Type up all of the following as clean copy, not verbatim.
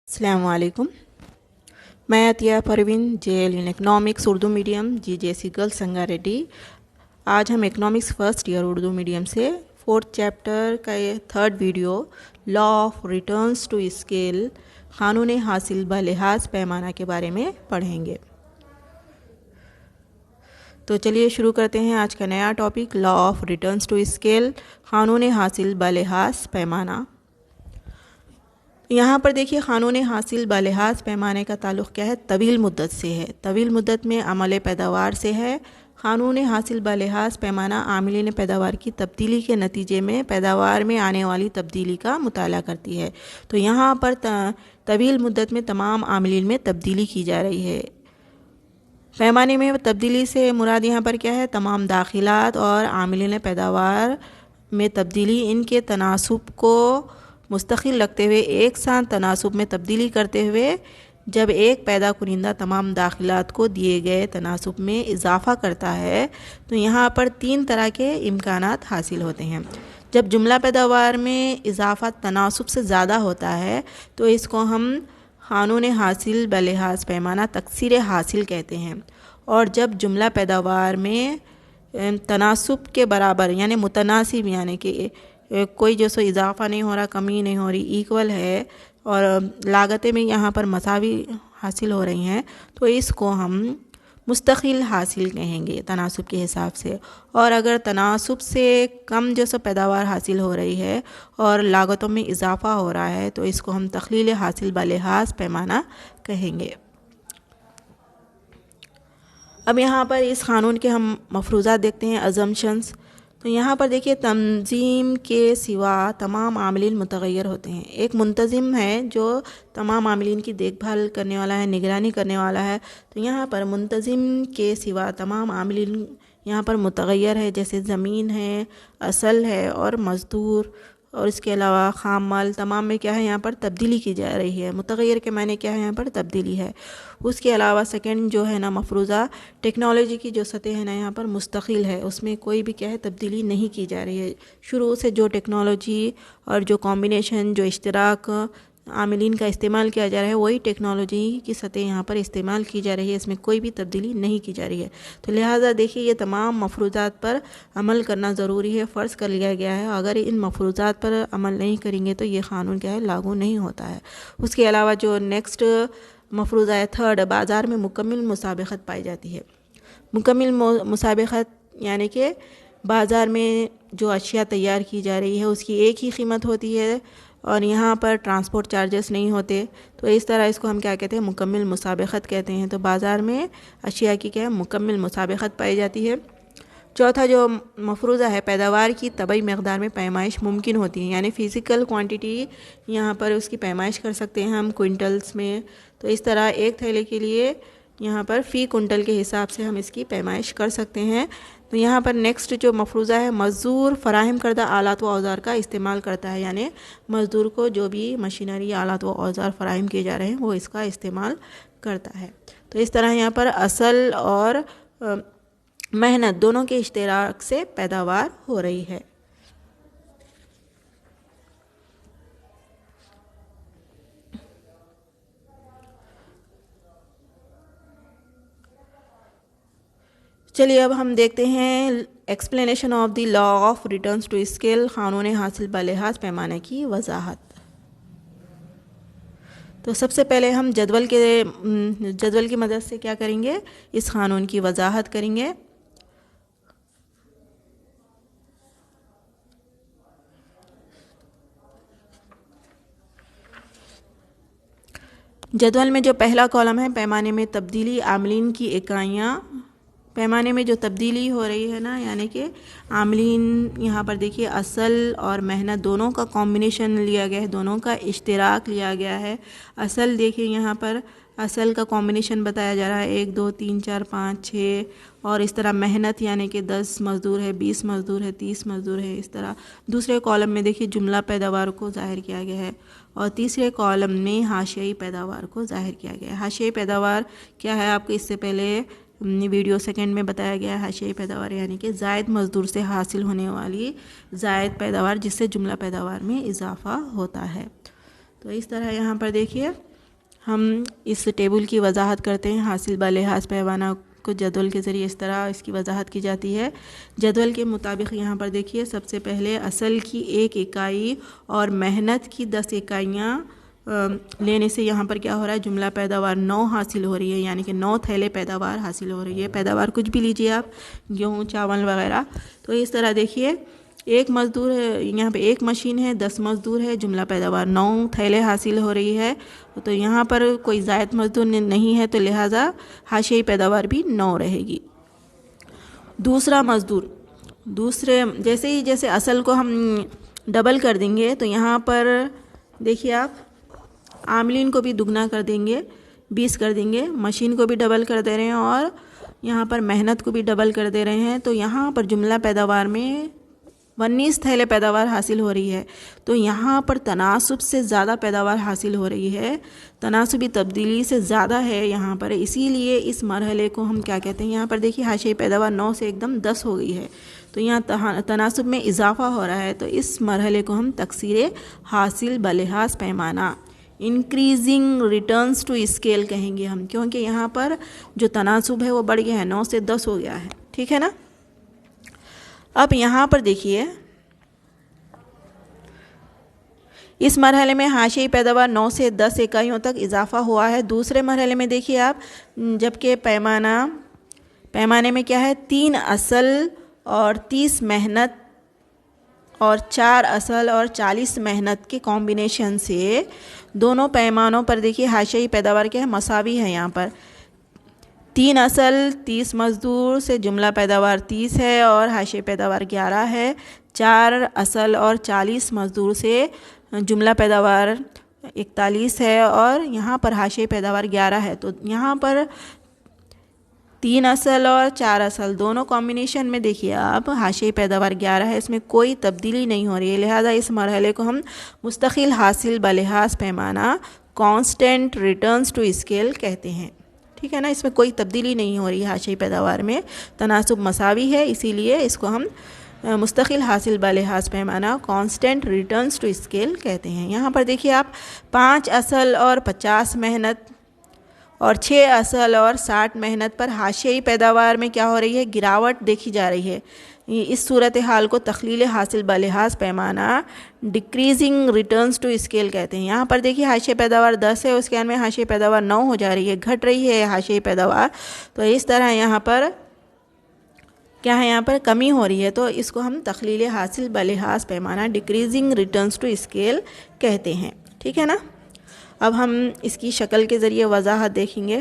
अस्सलाम वालेकुम। मैं Atiya Parveen JL in economics Urdu medium GJC girls Sangareddy. आज हम economics first year Urdu medium से फोर्थ चैप्टर का ये third video law of returns to scale क़ानून हासिल बलिहाज पैमाना के बारे में पढ़ेंगे। तो चलिए शुरू करते हैं आज का नया topic law of returns to scale क़ानून हासिल बलिहाज पैमाना। यहाँ पर देखिए क़ानून हासिल बलिहाज पैमाने का ताल्लुक़ क्या है, तवील मुद्दत से है। तवील मुद्दत में अमल पैदावार से है। क़ानून हासिल बलिहाज पैमाना आमिलीन पैदावार की तब्दीली के नतीजे में पैदावार में आने वाली तब्दीली का मुताला करती है। तो यहाँ पर तवील मुद्दत में तमाम आमिलीन में तब्दीली की जा रही है। पैमाने में तब्दीली से मुराद यहाँ पर क्या है, तमाम दाखिलात और आमिलीन पैदावार में तब्दीली इनके तनासुब को मुस्तकिल रखते हुए एक साथ तनासुब में तब्दीली करते हुए जब एक पैदा कुनिंदा तमाम दाखिलात को दिए गए तनासुब में इजाफ़ा करता है तो यहाँ पर तीन तरह के इम्कानात हासिल होते हैं। जब जुमला पैदावार में इजाफ़ा तनासुब से ज़्यादा होता है तो इसको हम क़ानून हासिल बलिहाज पैमाना तकसीर हासिल कहते हैं। और जब जुमला पैदावार में तनासुब के बराबर यानी मुतनासिब यानी कि कोई जो सो इजाफ़ा नहीं हो रहा, कमी नहीं हो रही, इक्वल है और लागतें में यहाँ पर मसावी हासिल हो रही हैं तो इसको हम मुस्तकिल हासिल कहेंगे तनासुब के हिसाब से। और अगर तनासुब से कम जो सो पैदावार हासिल हो रही है और लागतों में इजाफ़ा हो रहा है तो इसको हम तख्लील हासिल बलिहाज पैमाना कहेंगे। अब यहाँ पर इस क़ानून के हम मफरूज़ात देखते हैं, अज़म्पशंस। तो यहाँ पर देखिए तंजीम के सिवा तमाम आमिलीन मुतग़य्यर होते हैं। एक मुंतज़िम है जो तमाम आमिलीन की देखभाल करने वाला है, निगरानी करने वाला है। तो यहाँ पर मुंतज़िम के सिवा तमाम आमिलीन यहाँ पर मुतग़य्यर है, जैसे ज़मीन है, असल है और मज़दूर और इसके अलावा ख़ाम माल, तमाम में क्या है यहाँ पर तब्दीली की जा रही है। मुतग़य्यर के मायने क्या है, यहाँ पर तब्दीली है। उसके अलावा सेकंड जो है ना मफरूज़ा, टेक्नोलॉजी की जो सतह है ना यहाँ पर मुस्तकिल है, उसमें कोई भी क्या है तब्दीली नहीं की जा रही है। शुरू से जो टेक्नोलॉजी और जो कॉम्बिनेशन जो इश्तराक आमिलीन का इस्तेमाल किया जा रहा है वही टेक्नोलॉजी की सतह यहाँ पर इस्तेमाल की जा रही है, इसमें कोई भी तब्दीली नहीं की जा रही है। तो लिहाजा देखिए ये तमाम मफरूज़ात पर अमल करना ज़रूरी है, फ़र्ज़ कर लिया गया है। अगर इन मफरूज़ात पर अमल नहीं करेंगे तो ये क़ानून क्या है, लागू नहीं होता है। उसके अलावा जो नेक्स्ट मफरूज़ा है थर्ड, बाज़ार में मुकम्मल मुसाबक़त पाई जाती है। मुकम्मल मुसाबक़त यानी कि बाज़ार में जो अशिया तैयार की जा रही है उसकी एक ही कीमत होती है और यहाँ पर ट्रांसपोर्ट चार्जेस नहीं होते। तो इस तरह इसको हम क्या कहते हैं, मुकम्मल मुसाबक़त कहते हैं। तो बाज़ार में अशिया की क्या है, मुकम्मल मुसाबक़त पाई जाती है। चौथा जो मफरूज़ा है, पैदावार की तबई मक़दार में पैमाइश मुमकिन होती है, यानी फ़िज़िकल क्वांटिटी यहाँ पर उसकी पैमाइश कर सकते हैं हम क्विंटल्स में। तो इस तरह एक थैले के लिए यहाँ पर फ़ी कुंटल के हिसाब से हम इसकी पैमाइश कर सकते हैं। तो यहाँ पर नेक्स्ट जो मफरूज़ा है, मज़दूर फ़राहम करदा आलात व औज़ार का इस्तेमाल करता है, यानी मज़दूर को जो भी मशीनरी आलात व औज़ार फ़राहम किए जा रहे हैं वो इसका इस्तेमाल करता है। तो इस तरह यहाँ पर असल और मेहनत दोनों के इश्तराक से पैदावार हो रही है। चलिए अब हम देखते हैं explanation of the law of returns to scale क़ानून हासिल बलिहाज पैमाने की वजाहत। तो सबसे पहले हम जदवल की मदद से क्या करेंगे, इस क़ानून की वजाहत करेंगे। जदवल में जो पहला कॉलम है, पैमाने में तब्दीली आमिलीन की इकाइयाँ। पैमाने में जो तब्दीली हो रही है ना, यानी कि आमिलीन यहाँ पर देखिए असल और मेहनत दोनों का कॉम्बिनेशन लिया गया है, दोनों का इश्तराक लिया गया है। असल देखिए यहाँ पर असल का कॉम्बिनेशन बताया जा रहा है 1 2 3 4 5 6 और इस तरह मेहनत यानी कि 10 मज़दूर है, 20 मज़दूर है, 30 मज़दूर है। इस तरह दूसरे कॉलम में देखिए जुमला पैदावार को ज़ाहिर किया गया है और तीसरे कॉलम में हाशियाई पैदावार को ज़ाहिर किया गया है। हाशियाई पैदावार क्या है, आपको इससे पहले वीडियो सेकंड में बताया गया है। हाशियाई पैदावार यानी कि ज़ायद मज़दूर से हासिल होने वाली ज़ायद पैदावार जिससे जुमला पैदावार में इजाफ़ा होता है। तो इस तरह यहाँ पर देखिए ہم اس ٹیبل کی وضاحت کرتے ہیں۔ حاصل بلحاظ پیمانہ کو جدول کے ذریعے اس طرح اس کی وضاحت کی جاتی ہے۔ جدول کے مطابق یہاں پر دیکھیے، سب سے پہلے اصل کی 1 اکائی اور محنت کی 10 اکائیاں لینے سے یہاں پر کیا ہو رہا ہے، جملہ پیداوار 9 حاصل ہو رہی ہے، یعنی کہ 9 تھیلے پیداوار حاصل ہو رہی ہے۔ پیداوار کچھ بھی لیجئے آپ، گیہوں، چاول وغیرہ۔ تو اس طرح دیکھیے، ایک مزدور ہے، یہاں پہ ایک مشین ہے، 10 مزدور ہے، جملہ پیداوار 9 تھیلے حاصل ہو رہی ہے۔ تو یہاں پر کوئی زائد مزدور نہیں ہے، تو لہٰذا حاشیئی پیداوار بھی 9 رہے گی۔ دوسرا مزدور، جیسے اصل کو ہم ڈبل کر دیں گے تو یہاں پر دیکھیے آپ، عاملین کو بھی دگنا کر دیں گے، 20 کر دیں گے، مشین کو بھی ڈبل کر دے رہے ہیں اور یہاں پر محنت کو بھی ڈبل کر دے رہے ہیں۔ تو یہاں پر جملہ پیداوار میں 19 تھیلے پیداوار حاصل ہو رہی ہے۔ تو یہاں پر تناسب سے زیادہ پیداوار حاصل ہو رہی ہے، تناسبی تبدیلی سے زیادہ ہے یہاں پر، اسی لیے اس مرحلے کو ہم کیا کہتے ہیں، یہاں پر دیکھیے حاشیئی پیداوار 9 سے ایک دم 10 ہو گئی ہے، تو یہاں تناسب میں اضافہ ہو رہا ہے، تو اس مرحلے کو ہم تکثیر حاصل بلحاظ پیمانہ، انکریزنگ ریٹرنز ٹو اسکیل کہیں گے ہم، کیونکہ یہاں پر جو تناسب ہے وہ بڑھ گیا ہے، 9 سے 10 ہو گیا ہے، ٹھیک ہے نا۔ اب یہاں پر دیکھیے، اس مرحلے میں حاشیئی پیداوار 9 سے 10 اکائیوں تک اضافہ ہوا ہے۔ دوسرے مرحلے میں دیکھیے آپ، جبکہ پیمانے میں کیا ہے، 3 اصل اور 30 محنت اور 4 اصل اور 40 محنت کے کمبینیشن سے دونوں پیمانوں پر دیکھیے حاشیئی پیداوار کیا ہے، مساوی ہے۔ یہاں پر 3 اصل 30 مزدور سے جملہ پیداوار 30 ہے اور حاشیئی پیداوار 11 ہے۔ 4 اصل اور 40 مزدور سے جملہ پیداوار 41 ہے اور یہاں پر حاشیئی پیداوار 11 ہے۔ تو یہاں پر 3 اصل اور 4 اصل دونوں کمبینیشن میں دیکھیے آپ، حاشیئی پیداوار 11 ہے، اس میں کوئی تبدیلی نہیں ہو رہی ہے، لہذا اس مرحلے کو ہم مستقل حاصل بلحاظ پیمانہ، کانسٹنٹ ریٹرنز ٹو اسکیل کہتے ہیں، ٹھیک ہے نا۔ اس میں کوئی تبدیلی نہیں ہو رہی ہے، حاشیئی پیداوار میں تناسب مساوی ہے، اسی لیے اس کو ہم مستقل حاصل بلحاظ پیمانہ، کانسٹنٹ ریٹرنز ٹو اسکیل کہتے ہیں۔ یہاں پر دیکھیے آپ، 5 اصل اور 50 محنت اور 6 اصل اور 60 محنت پر حاشیئی پیداوار میں کیا ہو رہی ہے، گراوٹ دیکھی جا رہی ہے۔ اس صورتحال کو تخلیل حاصل بلحاظ پیمانہ، ڈکریزنگ ریٹرنز ٹو اسکیل کہتے ہیں۔ یہاں پر دیکھیے حاشیئی پیداوار 10 ہے، اس کے میں حاشیئی پیداوار 9 ہو جا رہی ہے، گھٹ رہی ہے حاشیئی پیداوار، تو اس طرح یہاں پر کیا ہے، یہاں پر کمی ہو رہی ہے، تو اس کو ہم تخلیل حاصل بلحاظ پیمانہ، ڈکریزنگ ریٹرنز ٹو اسکیل کہتے ہیں، ٹھیک ہے نا۔ اب ہم اس کی شکل کے ذریعے وضاحت دیکھیں گے۔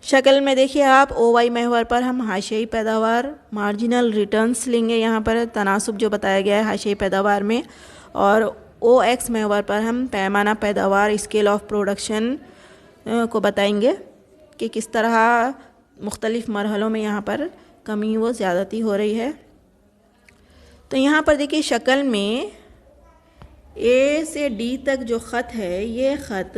شکل میں دیکھیے آپ، او وائی محور پر ہم حاشیئی پیداوار مارجنل ریٹرنز لیں گے، یہاں پر تناسب جو بتایا گیا ہے حاشیئی پیداوار میں، اور او ایکس محور پر ہم پیمانہ پیداوار اسکیل آف پروڈکشن کو بتائیں گے کہ کس طرح مختلف مرحلوں میں یہاں پر کمی و زیادتی ہو رہی ہے۔ تو یہاں پر دیکھیے شکل میں اے سے ڈی تک جو خط ہے، یہ خط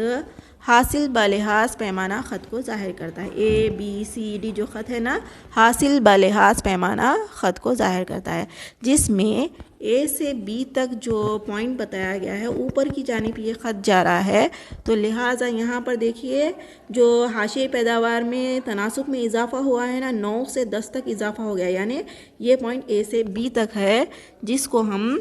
حاصل بلحاظ پیمانہ خط کو ظاہر کرتا ہے۔ اے بی سی ڈی جو خط ہے نا، حاصل بلحاظ پیمانہ خط کو ظاہر کرتا ہے، جس میں اے سے بی تک جو پوائنٹ بتایا گیا ہے، اوپر کی جانب یہ خط جا رہا ہے، تو لہٰذا یہاں پر دیکھیے جو حاشیئی پیداوار میں تناسب میں اضافہ ہوا ہے نا، 9 سے 10 تک اضافہ ہو گیا، یعنی یہ پوائنٹ اے سے بی تک ہے، جس کو ہم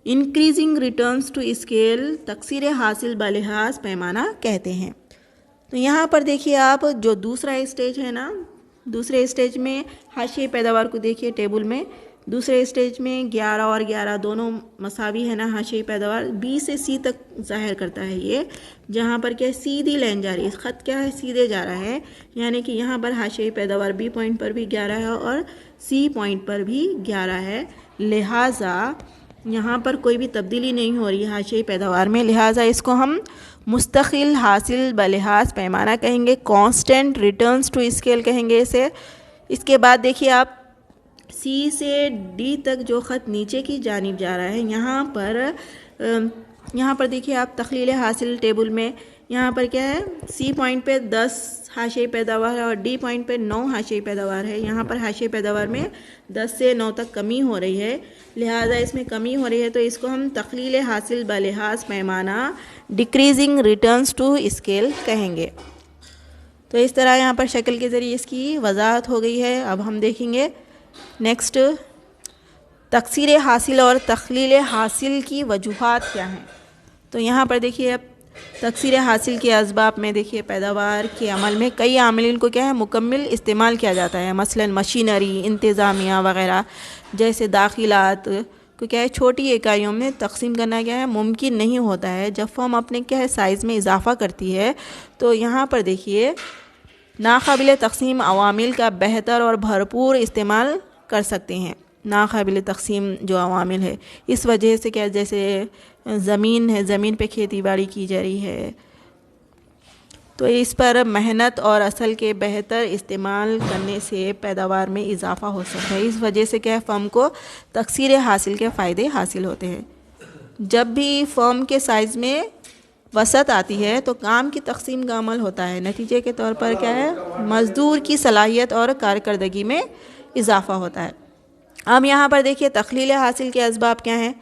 انکریزنگ ریٹرنز ٹو اسکیل، تکثیر حاصل بلحاظ پیمانہ کہتے ہیں۔ تو یہاں پر دیکھیے آپ، جو دوسرا اسٹیج ہے نا، دوسرے اسٹیج میں حاشیئی پیداوار کو دیکھیے ٹیبل میں، دوسرے اسٹیج میں 11 اور 11 دونوں مساوی ہے نا، حاشیئی پیداوار بی سے سی تک ظاہر کرتا ہے یہ، جہاں پر کیا سیدھی لائن جا رہی ہے، خط کیا ہے، سیدھے جا رہا ہے، یعنی کہ یہاں پر حاشیئی پیداوار بی پوائنٹ پر بھی 11 ہے اور سی پوائنٹ پر بھی 11 ہے، لہٰذا یہاں پر کوئی بھی تبدیلی نہیں ہو رہی ہے حاشیئی پیداوار میں، لہٰذا اس کو ہم مستقل حاصل بلحاظ پیمانہ کہیں گے، کانسٹنٹ ریٹرنز ٹو اسکیل کہیں گے اسے۔ اس کے بعد دیکھیے آپ، سی سے ڈی تک جو خط نیچے کی جانب جا رہا ہے، یہاں پر دیکھیے آپ تخلیل حاصل ٹیبل میں यहाँ पर क्या है, सी पॉइंट पे 10 हाशियाई पैदावार है और डी पॉइंट पे 9 हाशियाई पैदावार है। यहाँ पर हाशियाई पैदावार में 10 से 9 तक कमी हो रही है, लिहाजा इसमें कमी हो रही है तो इसको हम तख्लील हासिल बलिहाज पैमाना डिक्रीजिंग रिटर्न्स टू स्केल कहेंगे। तो इस तरह यहाँ पर शक्ल के ज़रिए इसकी वजाहत हो गई है। अब हम देखेंगे नेक्स्ट, तकसीर हासिल और तख्लील हासिल की वजूहात क्या हैं। तो यहाँ पर देखिए, अब तकसीर हासिल के असबाब में देखिए, पैदावार के अमल में कई आमिलीन को क्या है, मुकम्मल इस्तेमाल किया जाता है। मसलन मशीनरी, इंतज़ामिया वगैरह जैसे दाखिलात को क्या है, छोटी इकाइयों में तकसीम करना क्या है, मुमकिन नहीं होता है। जब फर्म अपने क्या है साइज़ में इजाफ़ा करती है तो यहाँ पर देखिए नाकाबिल तकसीम अवामिल का बेहतर और भरपूर इस्तेमाल कर सकते हैं। नाकाबिल तकसीम जो अवामिल है, इस वजह से क्या, जैसे ज़मीन है, ज़मीन पे खेती बाड़ी की जा रही है तो इस पर मेहनत और असल के बेहतर इस्तेमाल करने से पैदावार में इजाफ़ा हो सकता है। इस वजह से क्या है, फर्म को तकसीर हासिल के फ़ायदे हासिल होते हैं। जब भी फर्म के साइज़ में वसत आती है तो काम की तकसीम का अमल होता है। नतीजे के तौर पर क्या है, मज़दूर की सलाहियत और कारकर्दगी में इजाफ़ा होता है। अब यहाँ पर देखिए तख्लील हासिल के असबाब क्या हैं।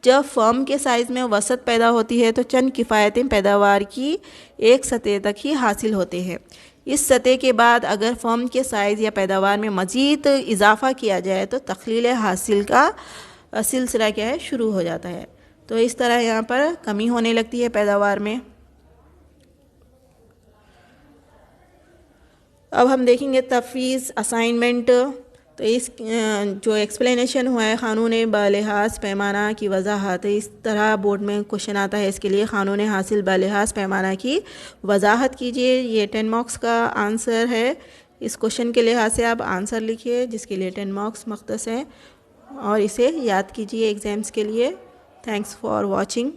जब फर्म के साइज़ में वसत पैदा होती है तो चंद किफ़ायतें पैदावार की एक सतह तक ही हासिल होते हैं। इस सतह के बाद अगर फर्म के साइज़ या पैदावार में मज़ीद इजाफ़ा किया जाए तो तख्लील हासिल का सिलसिला क्या है, शुरू हो जाता है। तो इस तरह यहाँ पर कमी होने लगती है पैदावार में। अब हम देखेंगे तफवीज़ असाइनमेंट। तो इस जो एक्सप्लेनेशन हुआ है क़ानून बलिहाज पैमाना की वजाहत, इस तरह बोर्ड में क्वेश्चन आता है, इसके लिए क़ानून हासिल बलिहाज पैमाना की वजाहत कीजिए। ये 10 मार्क्स का आंसर है। इस क्वेश्चन के लिहाज से आप आंसर लिखिए जिसके लिए 10 मार्क्स मख्तस हैं और इसे याद कीजिए एग्ज़ाम्स के लिए। Thanks for watching.